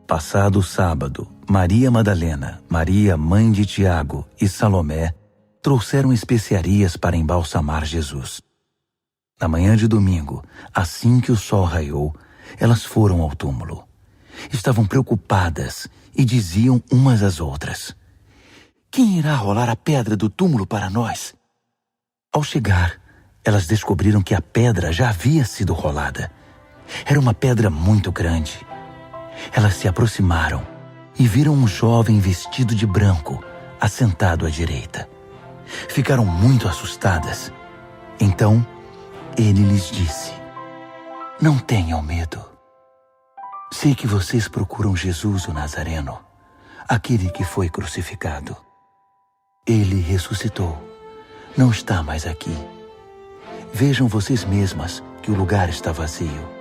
Passado o sábado, Maria Madalena, Maria, mãe de Tiago, e Salomé trouxeram especiarias para embalsamar Jesus. Na manhã de domingo, assim que o sol raiou, elas foram ao túmulo. Estavam preocupadas e diziam umas às outras: "Quem irá rolar a pedra do túmulo para nós?" Ao chegar, elas descobriram que a pedra já havia sido rolada. Era uma pedra muito grande. Elas se aproximaram e viram um jovem vestido de branco, assentado à direita. Ficaram muito assustadas. Então, ele lhes disse: "Não tenham medo. Sei que vocês procuram Jesus, o Nazareno, aquele que foi crucificado. Ele ressuscitou. Não está mais aqui. Vejam vocês mesmas que o lugar está vazio."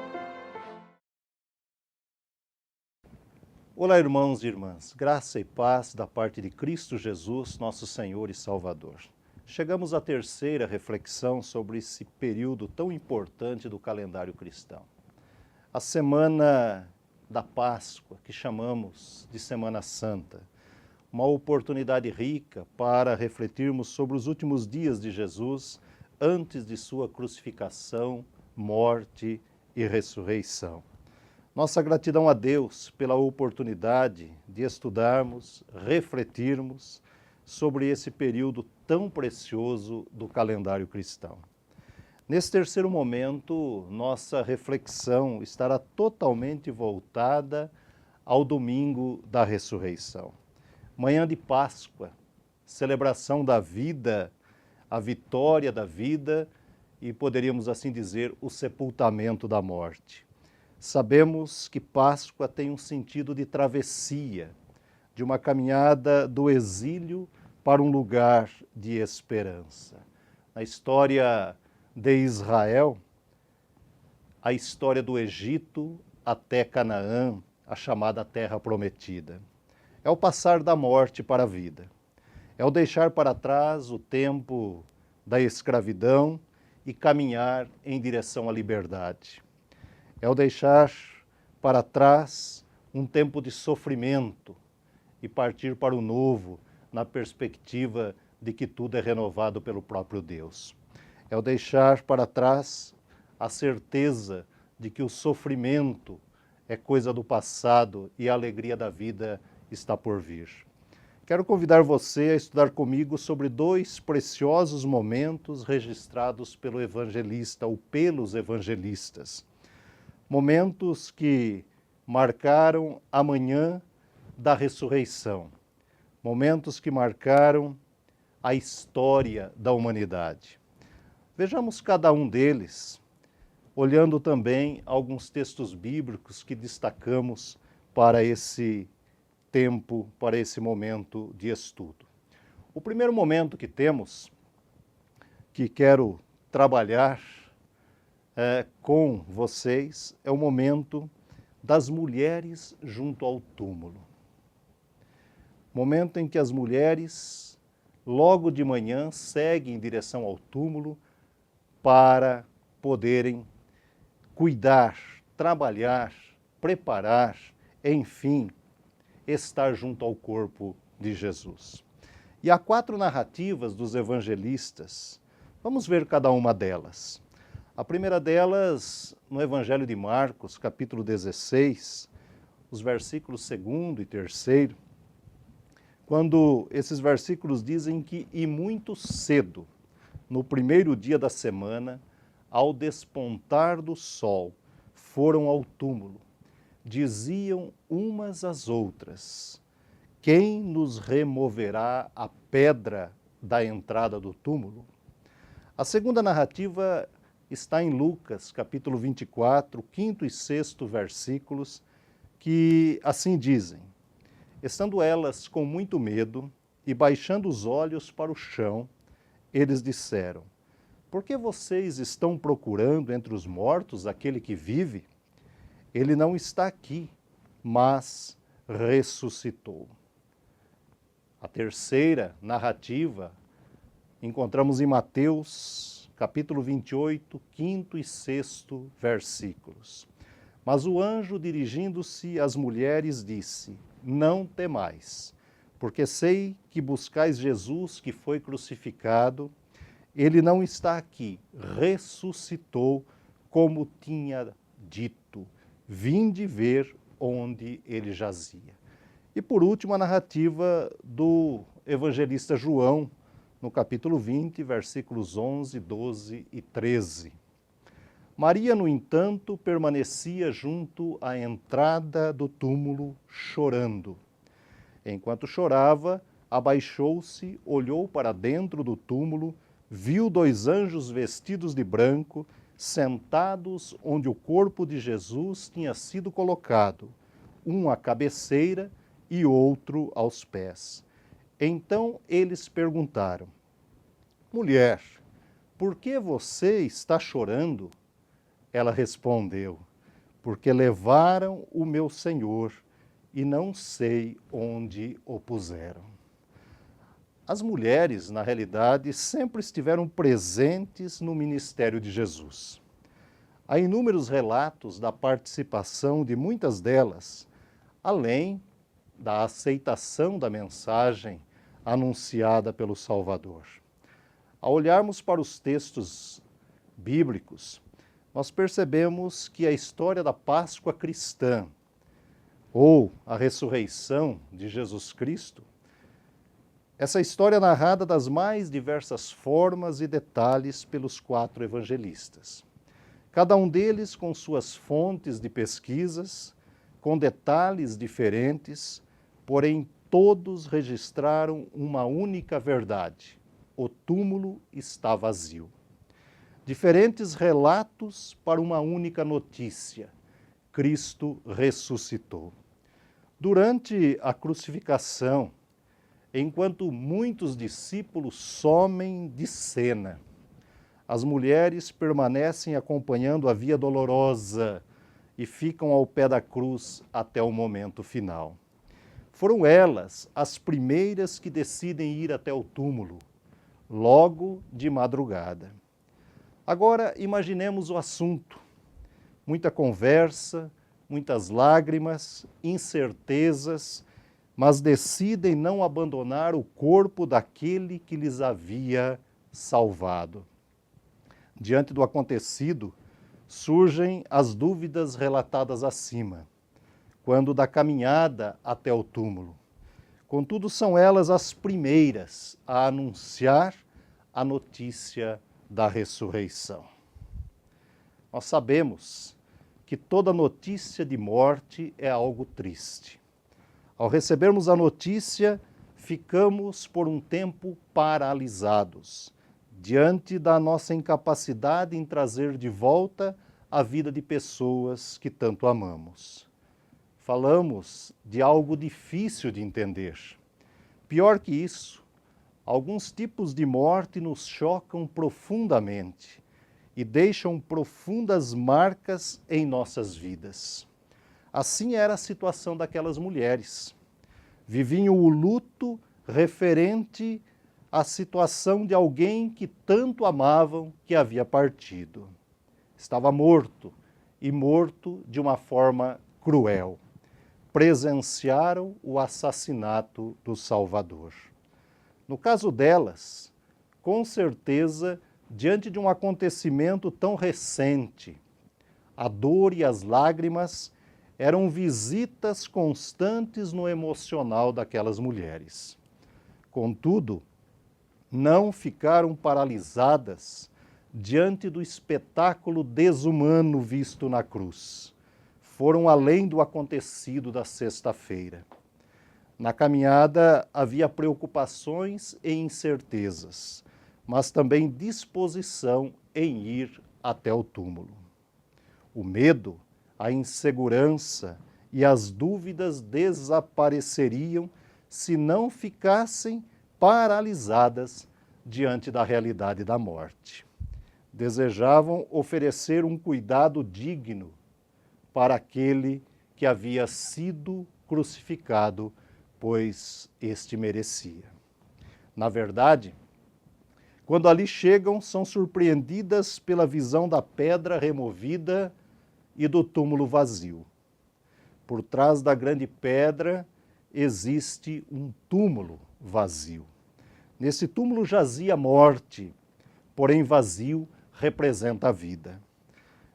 Olá, irmãos e irmãs, graça e paz da parte de Cristo Jesus, nosso Senhor e Salvador. Chegamos à terceira reflexão sobre esse período tão importante do calendário cristão. A semana da Páscoa, que chamamos de Semana Santa, uma oportunidade rica para refletirmos sobre os últimos dias de Jesus antes de sua crucificação, morte e ressurreição. Nossa gratidão a Deus pela oportunidade de estudarmos, refletirmos sobre esse período tão precioso do calendário cristão. Nesse terceiro momento, nossa reflexão estará totalmente voltada ao domingo da ressurreição. Manhã de Páscoa, celebração da vida, a vitória da vida e, poderíamos assim dizer, o sepultamento da morte. Sabemos que Páscoa tem um sentido de travessia, de uma caminhada do exílio para um lugar de esperança. Na história de Israel, a história do Egito até Canaã, a chamada Terra Prometida. É o passar da morte para a vida. É o deixar para trás o tempo da escravidão e caminhar em direção à liberdade. É o deixar para trás um tempo de sofrimento e partir para o novo, na perspectiva de que tudo é renovado pelo próprio Deus. É o deixar para trás a certeza de que o sofrimento é coisa do passado e a alegria da vida está por vir. Quero convidar você a estudar comigo sobre dois preciosos momentos registrados pelo evangelista ou pelos evangelistas. Momentos que marcaram a manhã da ressurreição. Momentos que marcaram a história da humanidade. Vejamos cada um deles, olhando também alguns textos bíblicos que destacamos para esse tempo, para esse momento de estudo. O primeiro momento que temos, que quero trabalhar com vocês, é o momento das mulheres junto ao túmulo. Momento em que as mulheres, logo de manhã, seguem em direção ao túmulo para poderem cuidar, trabalhar, preparar, enfim, estar junto ao corpo de Jesus. E há 4 narrativas dos evangelistas. Vamos ver cada uma delas. A primeira delas, no Evangelho de Marcos, capítulo 16, os versículos 2º e 3º, quando esses versículos dizem que, e muito cedo, no primeiro dia da semana, ao despontar do sol, foram ao túmulo. Diziam umas às outras: "Quem nos removerá a pedra da entrada do túmulo?" A segunda narrativa está em Lucas, capítulo 24, 5º e 6º versículos, que assim dizem: "Estando elas com muito medo e baixando os olhos para o chão, eles disseram: Por que vocês estão procurando entre os mortos aquele que vive? Ele não está aqui, mas ressuscitou." A terceira narrativa encontramos em Mateus, capítulo 28, 5º e 6º versículos. Mas o anjo, dirigindo-se às mulheres, disse: Não temais, porque sei que buscais Jesus que foi crucificado. Ele não está aqui, ressuscitou, como tinha dito. Vinde ver onde ele jazia. E por último, a narrativa do evangelista João, no capítulo 20, versículos 11, 12 e 13. Maria, no entanto, permanecia junto à entrada do túmulo, chorando. Enquanto chorava, abaixou-se, olhou para dentro do túmulo, viu 2 anjos vestidos de branco, sentados onde o corpo de Jesus tinha sido colocado, um à cabeceira e outro aos pés. Então eles perguntaram: Mulher, por que você está chorando? Ela respondeu: Porque levaram o meu Senhor e não sei onde o puseram. As mulheres, na realidade, sempre estiveram presentes no ministério de Jesus. Há inúmeros relatos da participação de muitas delas, além da aceitação da mensagem anunciada pelo Salvador. Ao olharmos para os textos bíblicos, nós percebemos que a história da Páscoa cristã, ou a ressurreição de Jesus Cristo, essa história é narrada das mais diversas formas e detalhes pelos 4 evangelistas. Cada um deles com suas fontes de pesquisas, com detalhes diferentes, porém todos registraram uma única verdade: o túmulo está vazio. Diferentes relatos para uma única notícia: Cristo ressuscitou. Durante a crucificação, enquanto muitos discípulos somem de cena, as mulheres permanecem acompanhando a via dolorosa e ficam ao pé da cruz até o momento final. Foram elas as primeiras que decidem ir até o túmulo, logo de madrugada. Agora imaginemos o assunto. Muita conversa, muitas lágrimas, incertezas, mas decidem não abandonar o corpo daquele que lhes havia salvado. Diante do acontecido, surgem as dúvidas relatadas acima, quando da caminhada até o túmulo. Contudo, são elas as primeiras a anunciar a notícia da ressurreição. Nós sabemos que toda notícia de morte é algo triste. Ao recebermos a notícia, ficamos por um tempo paralisados, diante da nossa incapacidade em trazer de volta a vida de pessoas que tanto amamos. Falamos de algo difícil de entender. Pior que isso, alguns tipos de morte nos chocam profundamente e deixam profundas marcas em nossas vidas. Assim era a situação daquelas mulheres. Viviam o luto referente à situação de alguém que tanto amavam que havia partido. Estava morto, e morto de uma forma cruel. Presenciaram o assassinato do Salvador. No caso delas, com certeza, diante de um acontecimento tão recente, a dor e as lágrimas eram visitas constantes no emocional daquelas mulheres. Contudo, não ficaram paralisadas diante do espetáculo desumano visto na cruz. Foram além do acontecido da sexta-feira. Na caminhada havia preocupações e incertezas, mas também disposição em ir até o túmulo. O medo, a insegurança e as dúvidas desapareceriam se não ficassem paralisadas diante da realidade da morte. Desejavam oferecer um cuidado digno para aquele que havia sido crucificado, pois este merecia. Na verdade, quando ali chegam, são surpreendidas pela visão da pedra removida e do túmulo vazio. Por trás da grande pedra existe um túmulo vazio. Nesse túmulo jazia a morte, porém vazio representa a vida.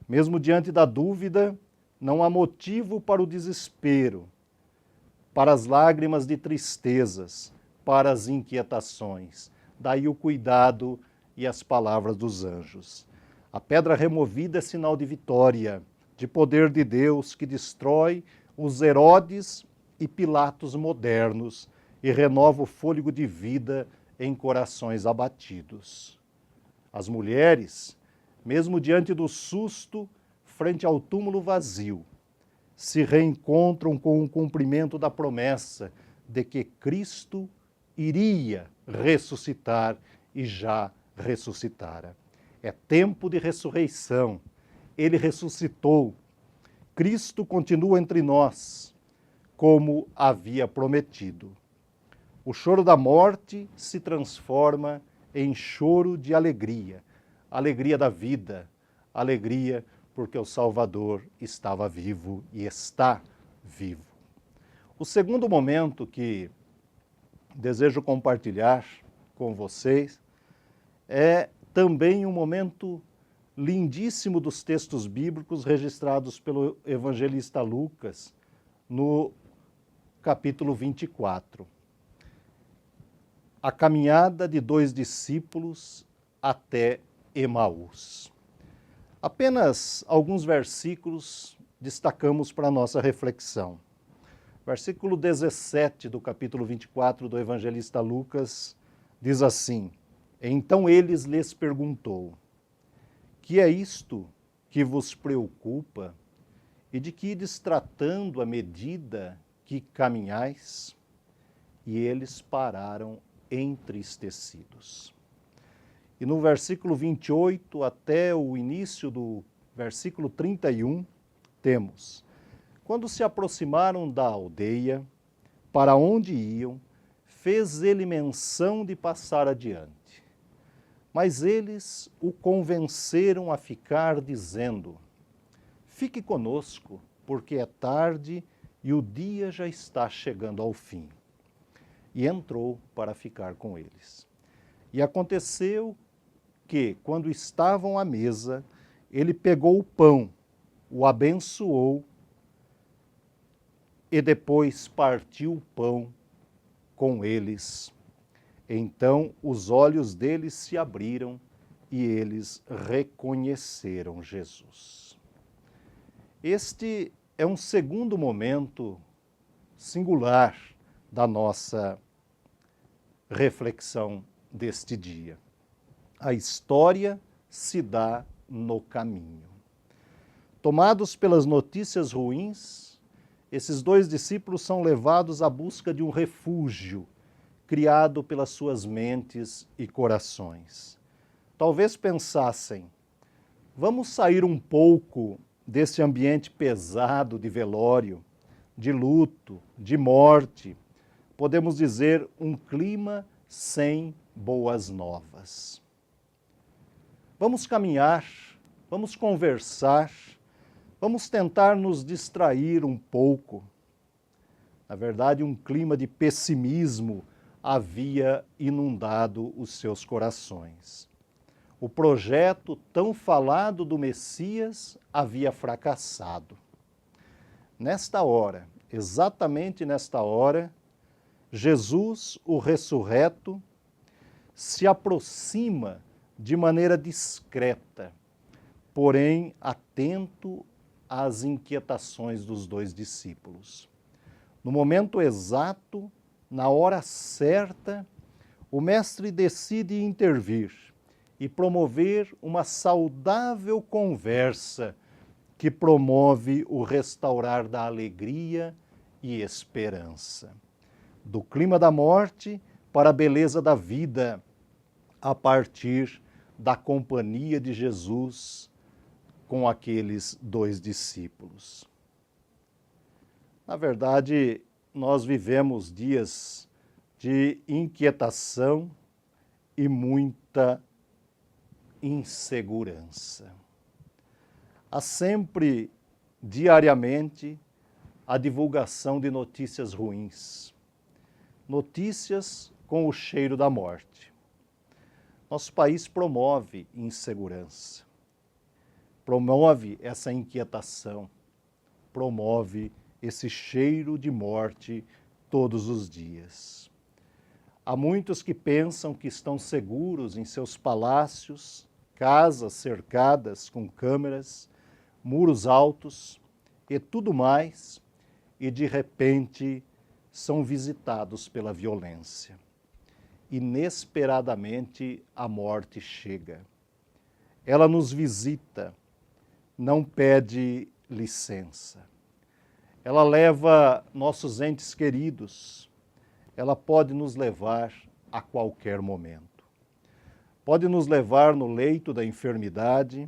Mesmo diante da dúvida, não há motivo para o desespero, para as lágrimas de tristezas, para as inquietações. Daí o cuidado e as palavras dos anjos. A pedra removida é sinal de vitória, de poder de Deus que destrói os Herodes e Pilatos modernos e renova o fôlego de vida em corações abatidos. As mulheres, mesmo diante do susto, frente ao túmulo vazio, se reencontram com o cumprimento da promessa de que Cristo iria ressuscitar e já ressuscitara. É tempo de ressurreição. Ele ressuscitou. Cristo continua entre nós, como havia prometido. O choro da morte se transforma em choro de alegria, alegria da vida, alegria porque o Salvador estava vivo e está vivo. O segundo momento que desejo compartilhar com vocês é também um momento lindíssimo dos textos bíblicos registrados pelo evangelista Lucas no capítulo 24. A caminhada de dois discípulos até Emaús. Apenas alguns versículos destacamos para a nossa reflexão. Versículo 17 do capítulo 24 do evangelista Lucas diz assim: Então eles lhes perguntou: Que é isto que vos preocupa e de que ides tratando à medida que caminhais? E eles pararam entristecidos. E no versículo 28 até o início do versículo 31, temos: Quando se aproximaram da aldeia, para onde iam, fez ele menção de passar adiante. Mas eles o convenceram a ficar, dizendo: Fique conosco, porque é tarde e o dia já está chegando ao fim. E entrou para ficar com eles. E aconteceu que, quando estavam à mesa, ele pegou o pão, o abençoou e depois partiu o pão com eles. Então os olhos deles se abriram e eles reconheceram Jesus. Este é um segundo momento singular da nossa reflexão deste dia. A história se dá no caminho. Tomados pelas notícias ruins, esses dois discípulos são levados à busca de um refúgio criado pelas suas mentes e corações. Talvez pensassem: vamos sair um pouco desse ambiente pesado de velório, de luto, de morte, podemos dizer um clima sem boas novas. Vamos caminhar, vamos conversar, vamos tentar nos distrair um pouco. Na verdade, um clima de pessimismo havia inundado os seus corações. O projeto tão falado do Messias havia fracassado. Nesta hora, exatamente nesta hora, Jesus, o ressurreto, se aproxima de maneira discreta, porém atento às inquietações dos dois discípulos. No momento exato, na hora certa, o Mestre decide intervir e promover uma saudável conversa que promove o restaurar da alegria e esperança. Do clima da morte para a beleza da vida, a partir da companhia de Jesus com aqueles dois discípulos. Na verdade, nós vivemos dias de inquietação e muita insegurança. Há sempre diariamente a divulgação de notícias ruins, notícias com o cheiro da morte. Nosso país promove insegurança, promove essa inquietação, promove esse cheiro de morte todos os dias. Há muitos que pensam que estão seguros em seus palácios, casas cercadas com câmeras, muros altos e tudo mais, e de repente são visitados pela violência. Inesperadamente a morte chega. Ela nos visita, não pede licença. Ela leva nossos entes queridos. Ela pode nos levar a qualquer momento. Pode nos levar no leito da enfermidade,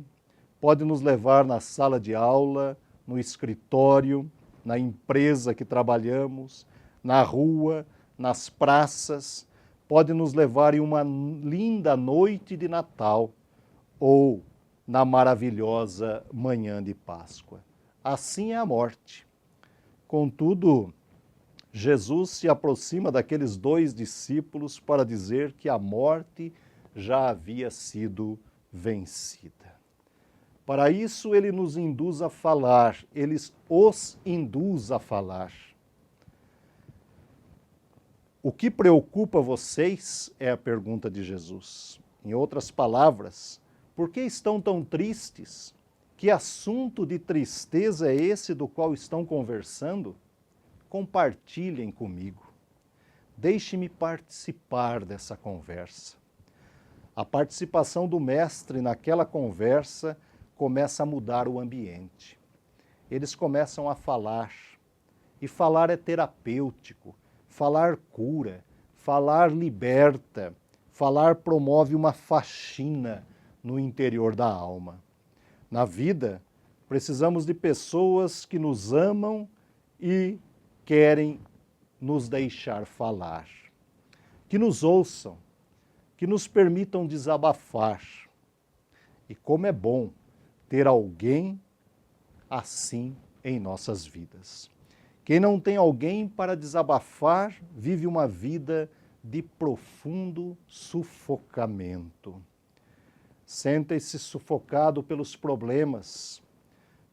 pode nos levar na sala de aula, no escritório, na empresa que trabalhamos, na rua, nas praças, pode nos levar em uma linda noite de Natal ou na maravilhosa manhã de Páscoa. Assim é a morte. Contudo, Jesus se aproxima daqueles 2 discípulos para dizer que a morte já havia sido vencida. Para isso, ele nos induz a falar, ele os induz a falar. O que preocupa vocês é a pergunta de Jesus. Em outras palavras, por que estão tão tristes? Que assunto de tristeza é esse do qual estão conversando? Compartilhem comigo. Deixe-me participar dessa conversa. A participação do mestre naquela conversa começa a mudar o ambiente. Eles começam a falar. E falar é terapêutico. Falar cura, falar liberta, falar promove uma faxina no interior da alma. Na vida, precisamos de pessoas que nos amam e querem nos deixar falar, que nos ouçam, que nos permitam desabafar. E como é bom ter alguém assim em nossas vidas. Quem não tem alguém para desabafar, vive uma vida de profundo sufocamento. Sente-se sufocado pelos problemas,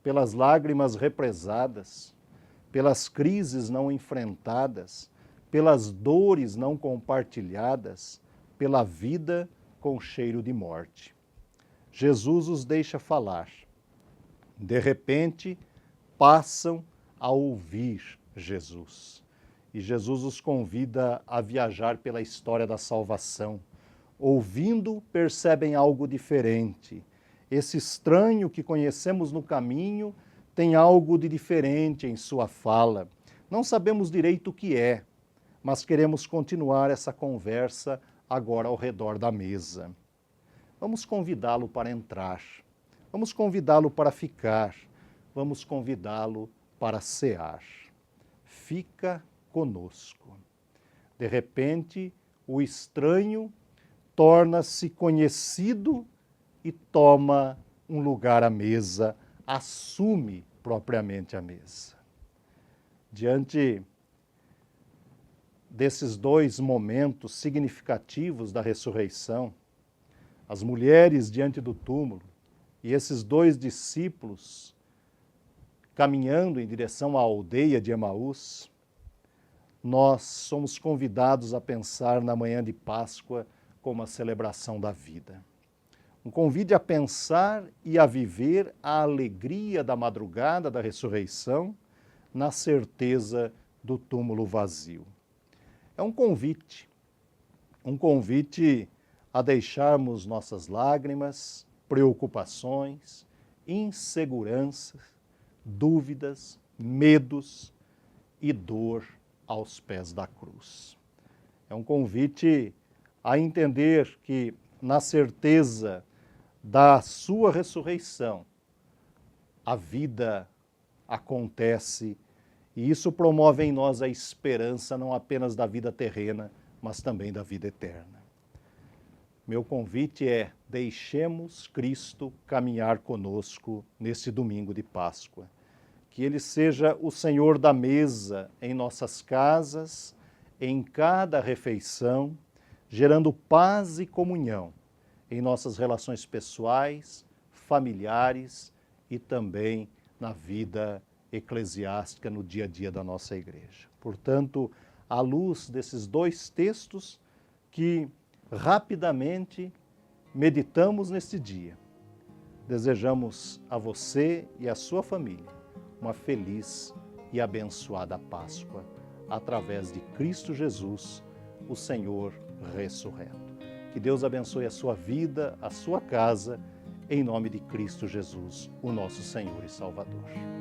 pelas lágrimas represadas, pelas crises não enfrentadas, pelas dores não compartilhadas, pela vida com cheiro de morte. Jesus os deixa falar. De repente, passam a ouvir Jesus. E Jesus os convida a viajar pela história da salvação. Ouvindo, percebem algo diferente. Esse estranho que conhecemos no caminho tem algo de diferente em sua fala. Não sabemos direito o que é, mas queremos continuar essa conversa agora ao redor da mesa. Vamos convidá-lo para entrar. Vamos convidá-lo para ficar. Vamos convidá-lo para cear. Fica conosco. De repente, o estranho torna-se conhecido e toma um lugar à mesa, assume propriamente a mesa. Diante desses 2 momentos significativos da ressurreição, as mulheres diante do túmulo e esses 2 discípulos caminhando em direção à aldeia de Emaús, nós somos convidados a pensar na manhã de Páscoa como a celebração da vida. Um convite a pensar e a viver a alegria da madrugada da ressurreição na certeza do túmulo vazio. É um convite a deixarmos nossas lágrimas, preocupações, inseguranças, dúvidas, medos e dor aos pés da cruz. É um convite a entender que, na certeza da sua ressurreição, a vida acontece e isso promove em nós a esperança não apenas da vida terrena, mas também da vida eterna. Meu convite é: deixemos Cristo caminhar conosco neste domingo de Páscoa. que Ele seja o Senhor da mesa em nossas casas, em cada refeição, gerando paz e comunhão em nossas relações pessoais, familiares e também na vida eclesiástica, no dia a dia da nossa igreja. Portanto, à luz desses dois textos que rapidamente meditamos neste dia, desejamos a você e a sua família uma feliz e abençoada Páscoa, através de Cristo Jesus, o Senhor ressurreto. Que Deus abençoe a sua vida, a sua casa, em nome de Cristo Jesus, o nosso Senhor e Salvador.